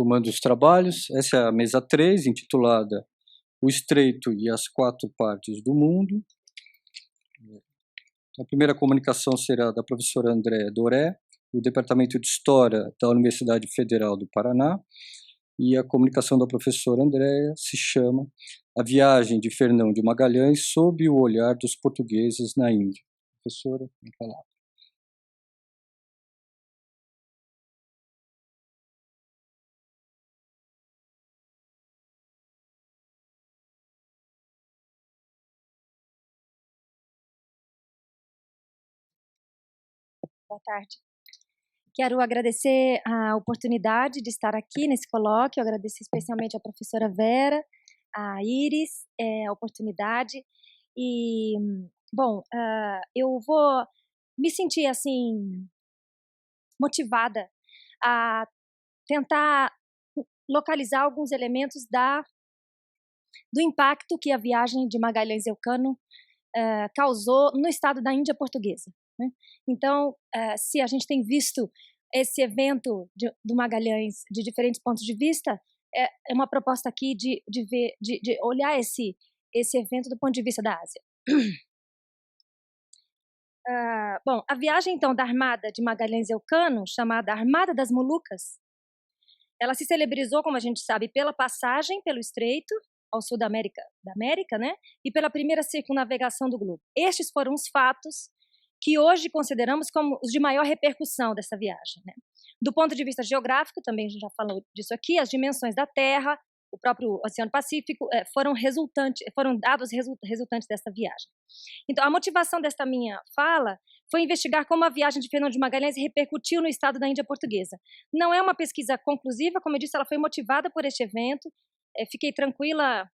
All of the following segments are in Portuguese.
retomando os trabalhos. Essa é a mesa 3, intitulada O Estreito e as Quatro Partes do Mundo. A primeira comunicação será da professora Andréa Doré, do Departamento de História da Universidade Federal do Paraná, e a comunicação da professora Andréa se chama A Viagem de Fernão de Magalhães sob o olhar dos portugueses na Índia. Professora, vem falar. Boa tarde. Quero agradecer a oportunidade de estar aqui nesse colóquio, agradecer especialmente à professora Vera, a Iris, a oportunidade. E, bom, eu vou me sentir, assim, motivada a tentar localizar alguns elementos do impacto que a viagem de Magalhães Elcano causou no estado da Índia portuguesa. Né? Então, se a gente tem visto esse evento do Magalhães de diferentes pontos de vista, é uma proposta aqui de olhar esse evento do ponto de vista da Ásia. Bom, a viagem, então, da Armada de Magalhães Elcano, chamada Armada das Molucas, ela se celebrizou, como a gente sabe, pela passagem pelo Estreito, ao sul da América, né? E pela primeira circunnavegação do globo. Estes foram os fatos que hoje consideramos como os de maior repercussão dessa viagem, né? Do ponto de vista geográfico, também a gente já falou disso aqui, as dimensões da Terra, o próprio Oceano Pacífico, foram dados resultantes dessa viagem. Então, a motivação desta minha fala foi investigar como a viagem de Fernão de Magalhães repercutiu no estado da Índia portuguesa. Não é uma pesquisa conclusiva, como eu disse, ela foi motivada por este evento. Fiquei tranquila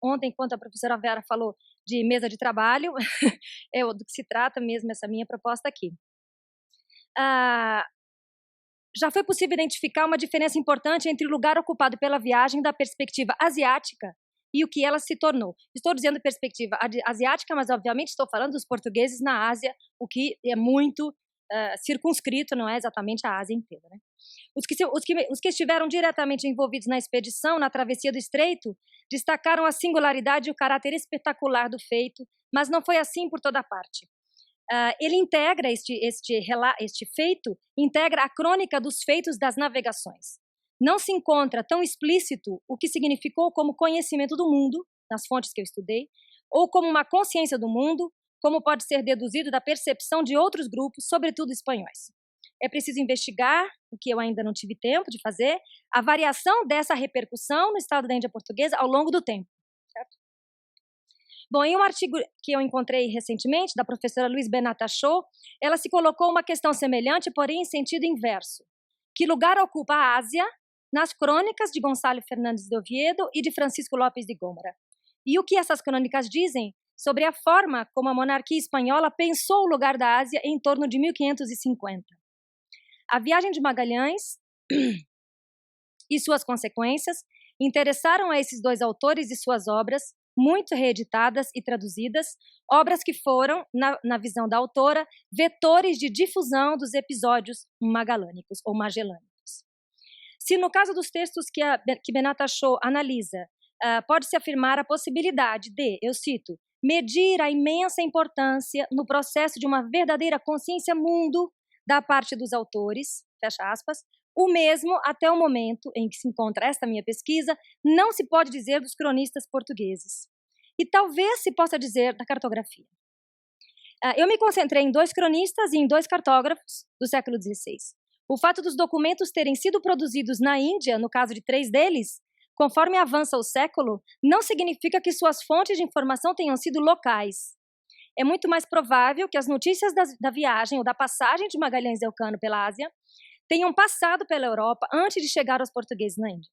ontem, enquanto a professora Vera falou de mesa de trabalho, do que se trata mesmo essa minha proposta aqui. Já foi possível identificar uma diferença importante entre o lugar ocupado pela viagem da perspectiva asiática e o que ela se tornou. Estou dizendo perspectiva asiática, mas obviamente estou falando dos portugueses na Ásia, o que é muito circunscrito, não é exatamente a Ásia inteira. Né? Os que estiveram diretamente envolvidos na expedição, na travessia do Estreito, destacaram a singularidade e o caráter espetacular do feito, mas não foi assim por toda parte. Ele integra este feito, integra a crônica dos feitos das navegações. Não se encontra tão explícito o que significou como conhecimento do mundo, nas fontes que eu estudei, ou como uma consciência do mundo, como pode ser deduzido da percepção de outros grupos, sobretudo espanhóis. É preciso investigar, o que eu ainda não tive tempo de fazer, a variação dessa repercussão no estado da Índia portuguesa ao longo do tempo. Certo? Bom, em um artigo que eu encontrei recentemente, da professora Luiz Benata Shaw, ela se colocou uma questão semelhante, porém em sentido inverso. Que lugar ocupa a Ásia nas crônicas de Gonçalo Fernandes de Oviedo e de Francisco Lopes de Gomara? E o que essas crônicas dizem sobre a forma como a monarquia espanhola pensou o lugar da Ásia em torno de 1550? A viagem de Magalhães e suas consequências interessaram a esses dois autores e suas obras, muito reeditadas e traduzidas, obras que foram, na visão da autora, vetores de difusão dos episódios magalânicos ou magellânicos. Se no caso dos textos que Benata Shaw analisa, pode-se afirmar a possibilidade de, eu cito, medir a imensa importância no processo de uma verdadeira consciência mundo da parte dos autores, fecha aspas, o mesmo, até o momento em que se encontra esta minha pesquisa, não se pode dizer dos cronistas portugueses. E talvez se possa dizer da cartografia. Eu me concentrei em 2 cronistas e em 2 cartógrafos do século XVI. O fato dos documentos terem sido produzidos na Índia, no caso de 3 deles, conforme avança o século, não significa que suas fontes de informação tenham sido locais. É muito mais provável que as notícias da viagem ou da passagem de Magalhães Elcano pela Ásia tenham passado pela Europa antes de chegar aos portugueses na Índia.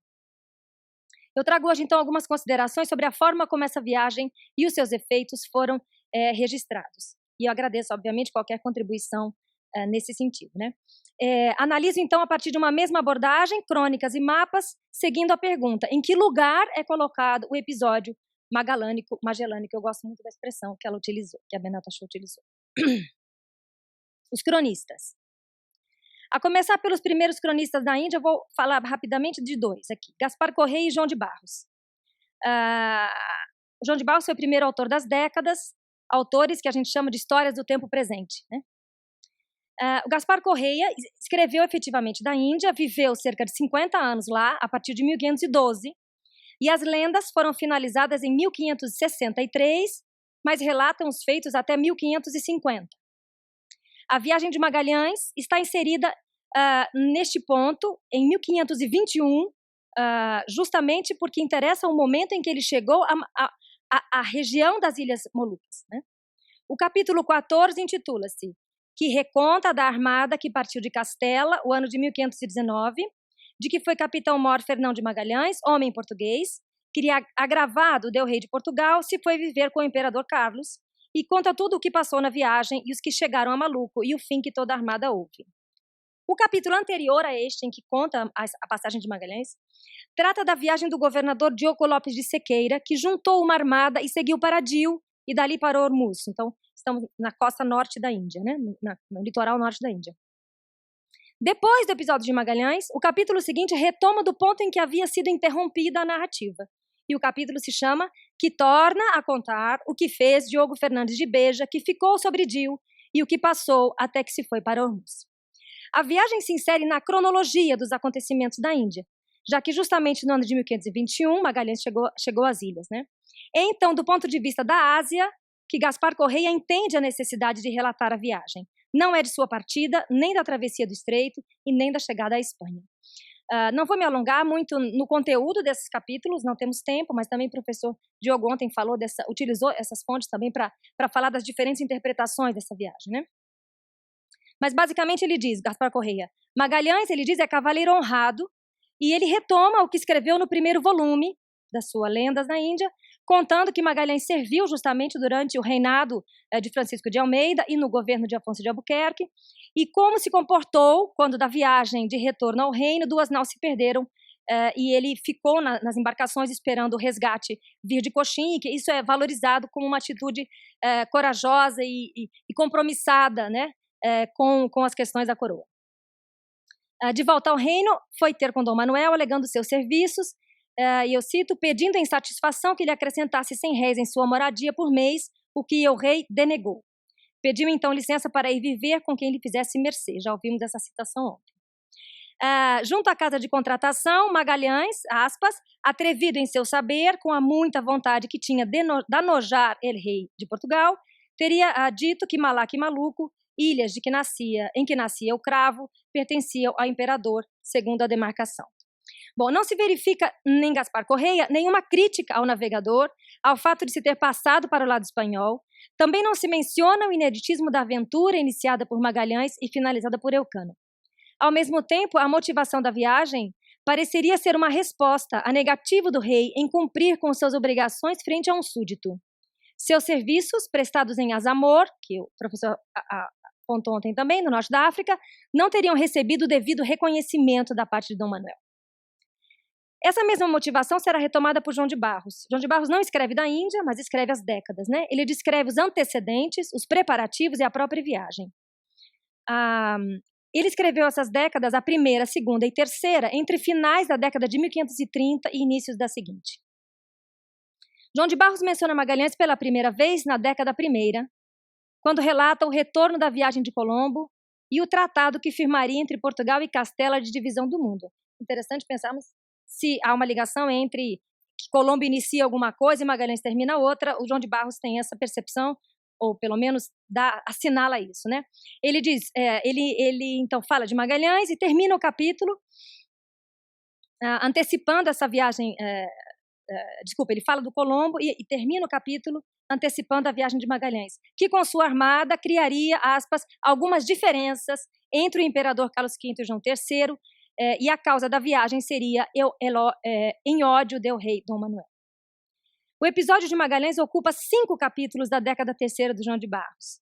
Eu trago hoje, então, algumas considerações sobre a forma como essa viagem e os seus efeitos foram registrados. E eu agradeço, obviamente, qualquer contribuição nesse sentido. Né? Analiso, então, a partir de uma mesma abordagem, crônicas e mapas, seguindo a pergunta: em que lugar é colocado o episódio magellânico? Eu gosto muito da expressão que ela utilizou, que a Benata Shaw utilizou. Os cronistas. A começar pelos primeiros cronistas da Índia, eu vou falar rapidamente de dois aqui, Gaspar Correia e João de Barros. João de Barros foi o primeiro autor das décadas, autores que a gente chama de histórias do tempo presente, né? O Gaspar Correia escreveu efetivamente da Índia, viveu cerca de 50 anos lá, a partir de 1512, e as lendas foram finalizadas em 1563, mas relatam os feitos até 1550. A viagem de Magalhães está inserida neste ponto, em 1521, justamente porque interessa o momento em que ele chegou à região das Ilhas Molucas, né? O capítulo 14 intitula-se Que reconta da armada que partiu de Castela, o ano de 1519, de que foi capitão-mor Fernão de Magalhães, homem português, que agravado deu rei de Portugal, se foi viver com o imperador Carlos, e conta tudo o que passou na viagem e os que chegaram a Maluco e o fim que toda a armada houve. O capítulo anterior a este, em que conta a passagem de Magalhães, trata da viagem do governador Diogo Lopes de Sequeira, que juntou uma armada e seguiu para Dil, e dali para Ormuz. Então, estamos na costa norte da Índia, né? No litoral norte da Índia. Depois do episódio de Magalhães, o capítulo seguinte retoma do ponto em que havia sido interrompida a narrativa. E o capítulo se chama Que torna a contar o que fez Diogo Fernandes de Beja, que ficou sobre Dil, e o que passou até que se foi para Ormuz. A viagem se insere na cronologia dos acontecimentos da Índia, já que justamente no ano de 1521 Magalhães chegou às ilhas, né? Então, do ponto de vista da Ásia, que Gaspar Correia entende a necessidade de relatar a viagem. Não é de sua partida, nem da travessia do Estreito e nem da chegada à Espanha. Não vou me alongar muito no conteúdo desses capítulos, não temos tempo, mas também o professor Diogo ontem utilizou essas fontes também para falar das diferentes interpretações dessa viagem, né? Mas basicamente ele diz, Gaspar Correia, Magalhães, ele diz, é cavaleiro honrado, e ele retoma o que escreveu no primeiro volume da sua Lendas na Índia, contando que Magalhães serviu justamente durante o reinado de Francisco de Almeida e no governo de Afonso de Albuquerque, e como se comportou quando da viagem de retorno ao reino, 2 naus se perderam, e ele ficou nas embarcações esperando o resgate vir de coxim, e que isso é valorizado como uma atitude corajosa e compromissada, né, com as questões da coroa. De volta ao reino, foi ter com Dom Manuel, alegando seus serviços, e eu cito, pedindo em satisfação que lhe acrescentasse 100 réis em sua moradia por mês, o que o rei denegou. Pediu então licença para ir viver com quem lhe fizesse mercê. Já ouvimos essa citação ontem. Junto à casa de contratação, Magalhães, aspas, atrevido em seu saber, com a muita vontade que tinha de anojar el rei de Portugal, teria dito que Malaca e Maluco, ilhas em que nascia o cravo, pertenciam ao imperador, segundo a demarcação. Bom, não se verifica nem Gaspar Correia nenhuma crítica ao navegador, ao fato de se ter passado para o lado espanhol. Também não se menciona o ineditismo da aventura iniciada por Magalhães e finalizada por Elcano. Ao mesmo tempo, a motivação da viagem pareceria ser uma resposta à negativa do rei em cumprir com suas obrigações frente a um súdito. Seus serviços, prestados em Azamor, que o professor apontou ontem também, no norte da África, não teriam recebido o devido reconhecimento da parte de Dom Manuel. Essa mesma motivação será retomada por João de Barros. João de Barros não escreve da Índia, mas escreve as décadas, né? Ele descreve os antecedentes, os preparativos e a própria viagem. Ele escreveu essas décadas, a primeira, a segunda e terceira, entre finais da década de 1530 e inícios da seguinte. João de Barros menciona Magalhães pela primeira vez na década primeira, quando relata o retorno da viagem de Colombo e o tratado que firmaria entre Portugal e Castela de divisão do mundo. Interessante pensarmos se há uma ligação entre que Colombo inicia alguma coisa e Magalhães termina outra. O João de Barros tem essa percepção, ou pelo menos assinala isso, né? Ele diz, ele então fala de Magalhães e termina o capítulo antecipando essa viagem, ele fala do Colombo e termina o capítulo antecipando a viagem de Magalhães, que com sua armada criaria, aspas, algumas diferenças entre o imperador Carlos V e João III, e a causa da viagem seria em ódio del rei Dom Manuel. O episódio de Magalhães ocupa 5 capítulos da década terceira do João de Barros.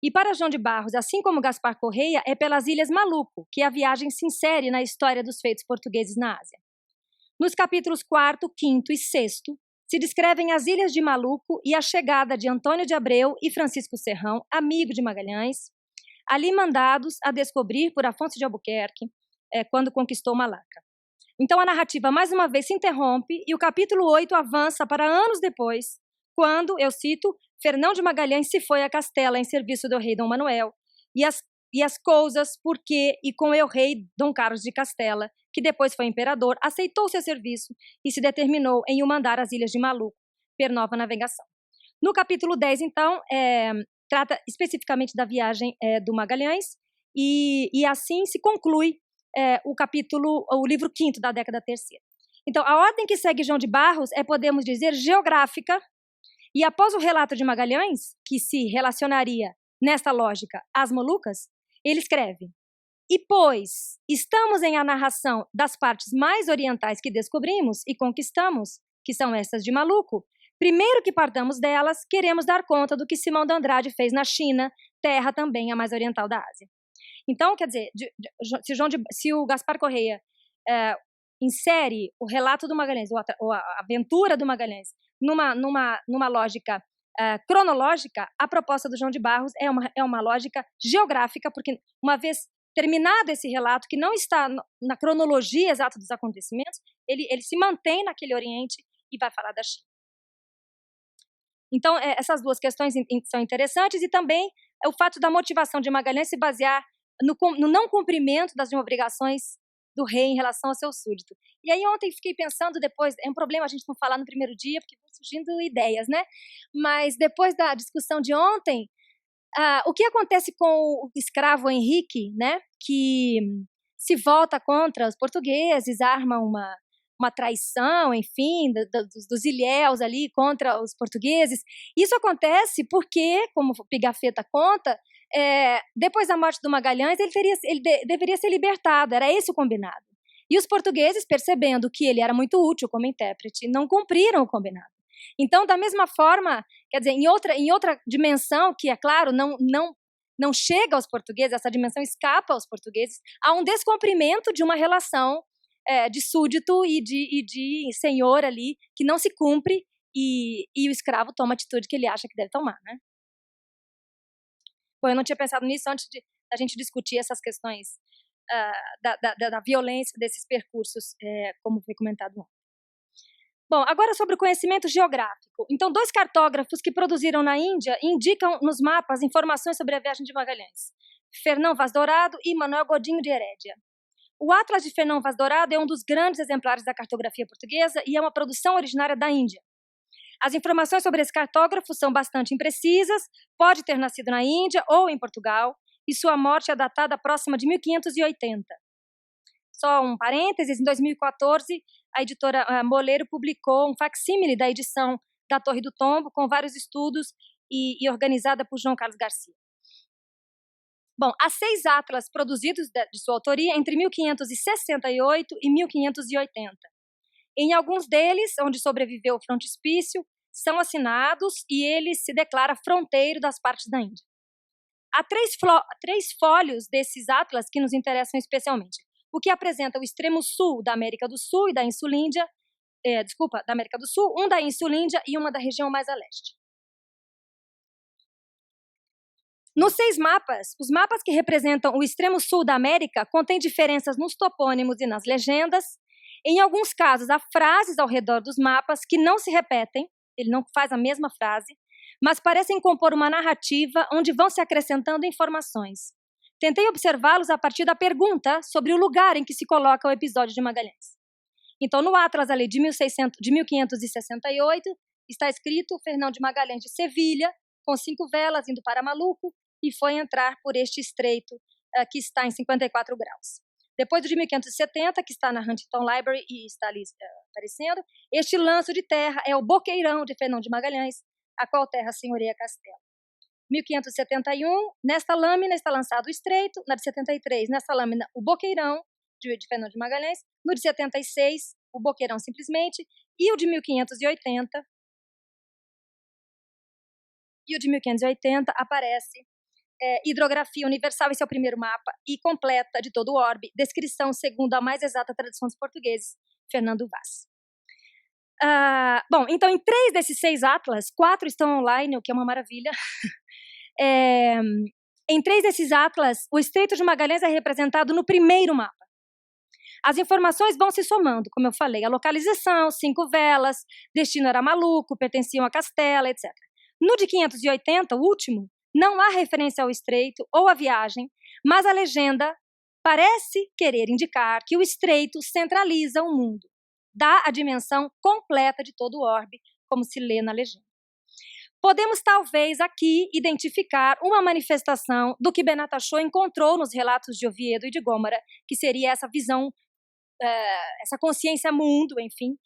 E para João de Barros, assim como Gaspar Correia, é pelas Ilhas Maluco que a viagem se insere na história dos feitos portugueses na Ásia. Nos capítulos 4º, 5º e 6º, se descrevem as Ilhas de Maluco e a chegada de Antônio de Abreu e Francisco Serrão, amigo de Magalhães, ali mandados a descobrir por Afonso de Albuquerque, quando conquistou Malaca. Então a narrativa mais uma vez se interrompe e o capítulo 8 avança para anos depois, quando, eu cito, Fernão de Magalhães se foi a Castela em serviço do rei Dom Manuel e as coisas porque e com o rei Dom Carlos de Castela, que depois foi imperador, aceitou seu serviço e se determinou em o mandar às Ilhas de Maluco, per nova navegação. No capítulo 10, então, trata especificamente da viagem do Magalhães e assim se conclui o livro 5º da década terceira. Então, a ordem que segue João de Barros podemos dizer, geográfica, e após o relato de Magalhães, que se relacionaria, nesta lógica, às Molucas, ele escreve: e pois estamos em a narração das partes mais orientais que descobrimos e conquistamos, que são estas de Maluco, primeiro que partamos delas, queremos dar conta do que Simão de Andrade fez na China, terra também a mais oriental da Ásia. Então, quer dizer, se o Gaspar Correia insere o relato do Magalhães, ou a aventura do Magalhães, numa lógica cronológica, a proposta do João de Barros é uma lógica geográfica, porque uma vez terminado esse relato, que não está na cronologia exata dos acontecimentos, ele se mantém naquele Oriente e vai falar da China. Então, essas duas questões são interessantes, e também o fato da motivação de Magalhães se basear no não cumprimento das obrigações do rei em relação ao seu súdito. E aí ontem fiquei pensando depois, é um problema a gente não falar no primeiro dia, porque vão surgindo ideias, né? Mas depois da discussão de ontem, o que acontece com o escravo Henrique, né? Que se volta contra os portugueses, arma uma traição, enfim, dos ilhéus ali contra os portugueses. Isso acontece porque, como o Pigafetta conta, depois da morte do Magalhães, ele deveria ser libertado, era esse o combinado. E os portugueses, percebendo que ele era muito útil como intérprete, não cumpriram o combinado. Então, da mesma forma, quer dizer, em outra dimensão, que, é claro, não chega aos portugueses, essa dimensão escapa aos portugueses, há um descumprimento de uma relação de súdito e de senhor ali, que não se cumpre, e o escravo toma a atitude que ele acha que deve tomar, né? Bom, eu não tinha pensado nisso antes da gente discutir essas questões da violência desses percursos, como foi comentado ontem. Bom, agora sobre o conhecimento geográfico. Então, 2 cartógrafos que produziram na Índia indicam nos mapas informações sobre a viagem de Magalhães: Fernão Vaz Dourado e Manuel Godinho de Herédia. O Atlas de Fernão Vaz Dourado é um dos grandes exemplares da cartografia portuguesa e é uma produção originária da Índia. As informações sobre esse cartógrafo são bastante imprecisas, pode ter nascido na Índia ou em Portugal, e sua morte é datada próxima de 1580. Só um parênteses, em 2014, a editora Moleiro publicou um facsímile da edição da Torre do Tombo, com vários estudos e organizada por João Carlos Garcia. Bom, há 6 atlas produzidos de sua autoria entre 1568 e 1580. Em alguns deles, onde sobreviveu o frontispício, são assinados e ele se declara fronteiro das partes da Índia. Há 3 fólios desses atlas que nos interessam especialmente, o que apresenta o extremo sul da América do Sul e da Insulíndia, da América do Sul, um da Insulíndia e uma da região mais a leste. Nos 6 mapas, os mapas que representam o extremo sul da América contêm diferenças nos topônimos e nas legendas. Em alguns casos, há frases ao redor dos mapas que não se repetem, ele não faz a mesma frase, mas parecem compor uma narrativa onde vão se acrescentando informações. Tentei observá-los a partir da pergunta sobre o lugar em que se coloca o episódio de Magalhães. Então, no Atlas ali de 1568, está escrito Fernão de Magalhães de Sevilha, com 5 velas indo para Maluco, e foi entrar por este estreito que está em 54 graus. Depois do de 1570, que está na Huntington Library e está ali aparecendo, este lanço de terra é o Boqueirão de Fernão de Magalhães, a qual terra senhoreia Castelo. 1571, nesta lâmina está lançado o estreito, na de 73, nesta lâmina o Boqueirão de Fernão de Magalhães, no de 76, o Boqueirão simplesmente, e o de 1580, aparece Hidrografia Universal, esse é o primeiro mapa, e completa de todo o orbe, descrição segundo a mais exata tradução dos portugueses, Fernando Vaz. Bom, então em 3 desses 6 atlas, 4 estão online, o que é uma maravilha. Em 3 desses atlas, o Estreito de Magalhães é representado no primeiro mapa. As informações vão se somando, como eu falei, a localização, 5 velas, destino era Maluco, pertenciam a Castela, etc. No de 580, o último, não há referência ao estreito ou à viagem, mas a legenda parece querer indicar que o estreito centraliza o mundo, dá a dimensão completa de todo o orbe, como se lê na legenda. Podemos, talvez, aqui identificar uma manifestação do que Benatachô encontrou nos relatos de Oviedo e de Gômara, que seria essa visão, essa consciência mundo, enfim,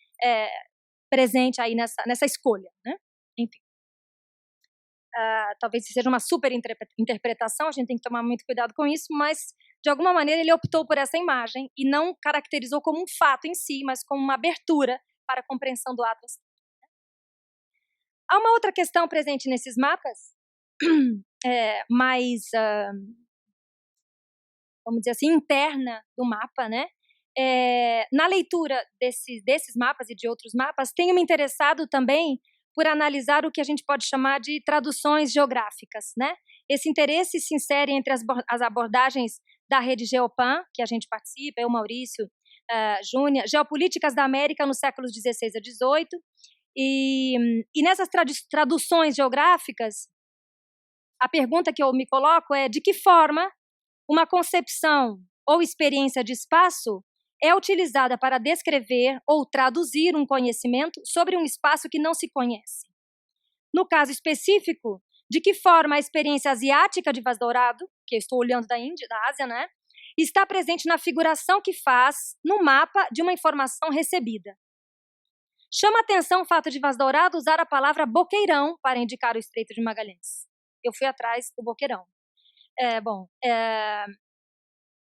presente aí nessa escolha, né? Enfim. Talvez seja uma super interpretação, a gente tem que tomar muito cuidado com isso, mas, de alguma maneira, ele optou por essa imagem e não caracterizou como um fato em si, mas como uma abertura para a compreensão do Atlas. Há uma outra questão presente nesses mapas, mais, vamos dizer assim, interna do mapa, né? Na leitura desses mapas e de outros mapas, tenho me interessado também por analisar o que a gente pode chamar de traduções geográficas, né? Esse interesse se insere entre as abordagens da rede Geopan, que a gente participa, eu, Maurício, Júnior, Geopolíticas da América nos séculos XVI a XVIII, e nessas traduções geográficas, a pergunta que eu me coloco é de que forma uma concepção ou experiência de espaço é utilizada para descrever ou traduzir um conhecimento sobre um espaço que não se conhece. No caso específico, de que forma a experiência asiática de Vaz Dourado, que eu estou olhando da Índia, da Ásia, né, está presente na figuração que faz no mapa de uma informação recebida. Chama atenção o fato de Vaz Dourado usar a palavra boqueirão para indicar o Estreito de Magalhães. Eu fui atrás do boqueirão.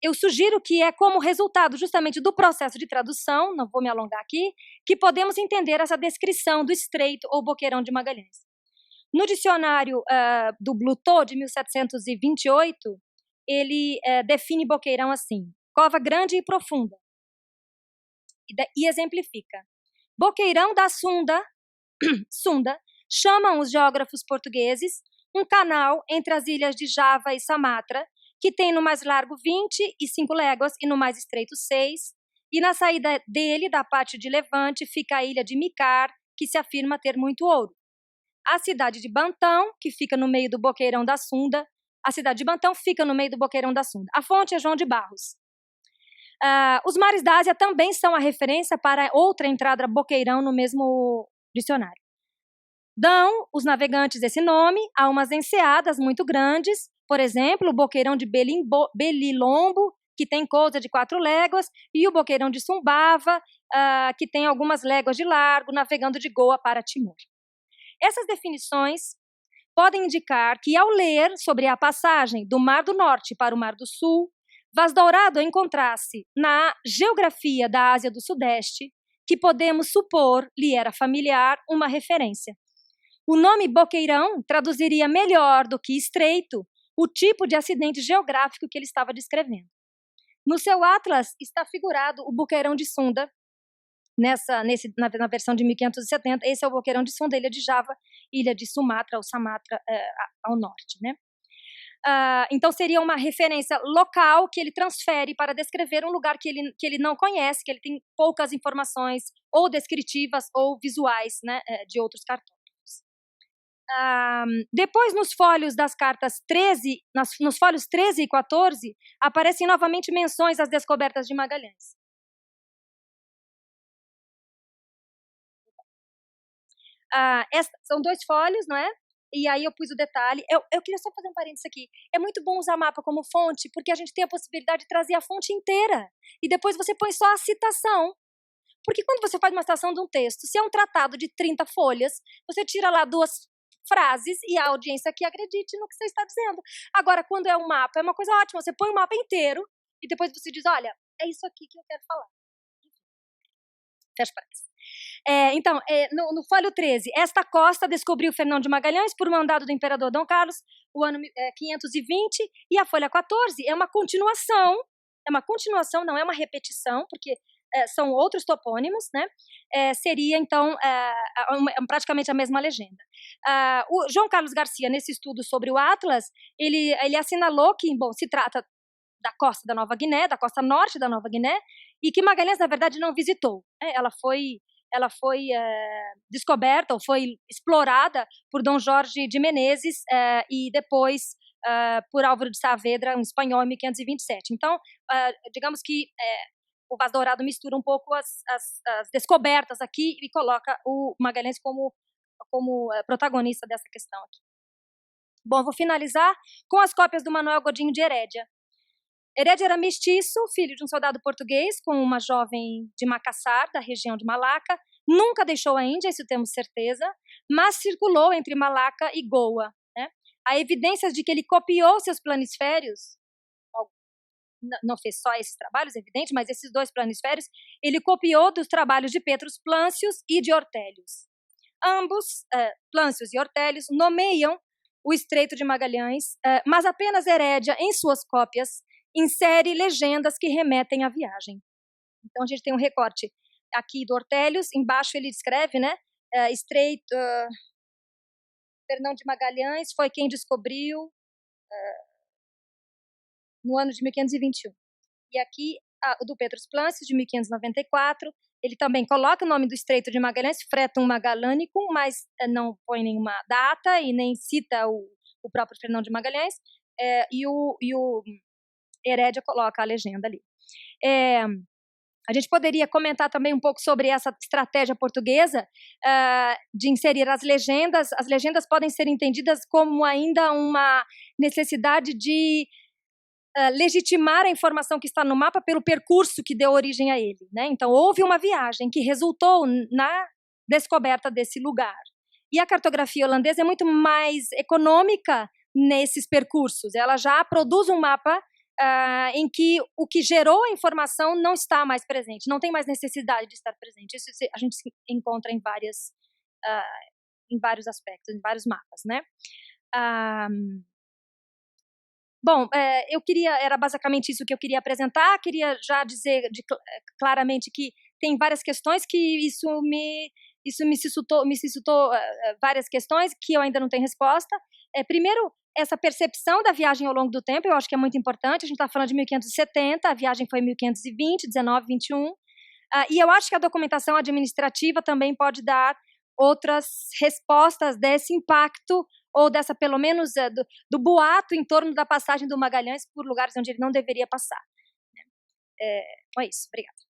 Eu sugiro que é como resultado justamente do processo de tradução, não vou me alongar aqui, que podemos entender essa descrição do estreito ou boqueirão de Magalhães. No dicionário do Blutot, de 1728, ele define boqueirão assim: cova grande e profunda. E exemplifica. Boqueirão da Sunda, chamam os geógrafos portugueses um canal entre as ilhas de Java e Sumatra, que tem no mais largo 25 léguas e no mais estreito 6, e na saída dele, da parte de Levante, fica a ilha de Micar, que se afirma ter muito ouro. A cidade de Bantão, que fica no meio do Boqueirão da Sunda, a cidade de Bantão fica no meio do Boqueirão da Sunda. A fonte é João de Barros. Os mares da Ásia também são a referência para outra entrada Boqueirão no mesmo dicionário. Dão os navegantes esse nome a umas enseadas muito grandes, por exemplo, o Boqueirão de Belilombo, que tem coisa de 4 léguas, e o Boqueirão de Sumbava, que tem algumas léguas de largo, navegando de Goa para Timor. Essas definições podem indicar que, ao ler sobre a passagem do Mar do Norte para o Mar do Sul, Vaz Dourado encontrasse na geografia da Ásia do Sudeste, que podemos supor lhe era familiar, uma referência. O nome Boqueirão traduziria melhor do que estreito o tipo de acidente geográfico que ele estava descrevendo. No seu atlas está figurado o Boqueirão de Sunda, na versão de 1570, esse é o Boqueirão de Sunda, ilha de Java, ilha de Sumatra, ou Sumatra ao norte, né? Então seria uma referência local que ele transfere para descrever um lugar que ele não conhece, que ele tem poucas informações, ou descritivas, ou visuais, né, de outros cartógrafos. Depois, nos folhos das cartas 13, nos folhos 13 e 14, aparecem novamente menções às descobertas de Magalhães. São 2 folhos, não é? E aí eu pus o detalhe. Eu queria só fazer um parênteses aqui. É muito bom usar mapa como fonte, porque a gente tem a possibilidade de trazer a fonte inteira. E depois você põe só a citação. Porque quando você faz uma citação de um texto, se é um tratado de 30 folhas, você tira lá 2 frases e a audiência aqui acredite no que você está dizendo. Agora, quando é um mapa, é uma coisa ótima. Você põe o mapa inteiro e depois você diz, olha, é isso aqui que eu quero falar. Fecha parênteses. Então, no folho 13, esta costa descobriu Fernão de Magalhães por mandado do imperador Dom Carlos, o ano 520, e a folha 14 é uma continuação, não é uma repetição, porque são outros topônimos, né? Seria, então, praticamente a mesma legenda. O João Carlos Garcia, nesse estudo sobre o Atlas, ele assinalou que, bom, se trata da costa da Nova Guiné, da costa norte da Nova Guiné, e que Magalhães, na verdade, não visitou. Ela foi descoberta ou foi explorada por Dom Jorge de Menezes e depois por Álvaro de Saavedra, um espanhol, em 1527. Então, digamos que o Vaz Dourado mistura um pouco as descobertas aqui e coloca o Magalhães como protagonista dessa questão aqui. Bom, vou finalizar com as cópias do Manuel Godinho de Herédia. Herédia era mestiço, filho de um soldado português com uma jovem de Macassar, da região de Malaca. Nunca deixou a Índia, isso temos certeza, mas circulou entre Malaca e Goa. Né? Há evidências de que ele copiou seus planisférios, não fez só esses trabalhos, evidente, mas esses 2 planisférios, ele copiou dos trabalhos de Petrus Plâncios e de Ortelius. Ambos, Plâncios e Ortelius, nomeiam o Estreito de Magalhães, mas apenas Herédia, em suas cópias, insere legendas que remetem à viagem. Então, a gente tem um recorte aqui do Ortelius, embaixo ele escreve, né, Estreito, Fernão de Magalhães foi quem descobriu no ano de 1521. E aqui, o do Petrus Plâncios, de 1594, ele também coloca o nome do Estreito de Magalhães, Fretum Magellanicum, mas não põe nenhuma data e nem cita o próprio Fernão de Magalhães, e o Herédia coloca a legenda ali. A gente poderia comentar também um pouco sobre essa estratégia portuguesa de inserir as legendas. As legendas podem ser entendidas como ainda uma necessidade de legitimar a informação que está no mapa pelo percurso que deu origem a ele. Né? Então, houve uma viagem que resultou na descoberta desse lugar. E a cartografia holandesa é muito mais econômica nesses percursos. Ela já produz um mapa em que o que gerou a informação não está mais presente, não tem mais necessidade de estar presente. Isso a gente encontra em vários aspectos, em vários mapas, né? Bom, era basicamente isso que eu queria apresentar. Queria já dizer claramente que tem várias questões que isso me suscitou várias questões que eu ainda não tenho resposta. Primeiro, essa percepção da viagem ao longo do tempo, eu acho que é muito importante. A gente está falando de 1570, a viagem foi em 1520, 19, 21. E eu acho que a documentação administrativa também pode dar outras respostas desse impacto, ou dessa, pelo menos, do boato em torno da passagem do Magalhães por lugares onde ele não deveria passar. Então é isso. Obrigada.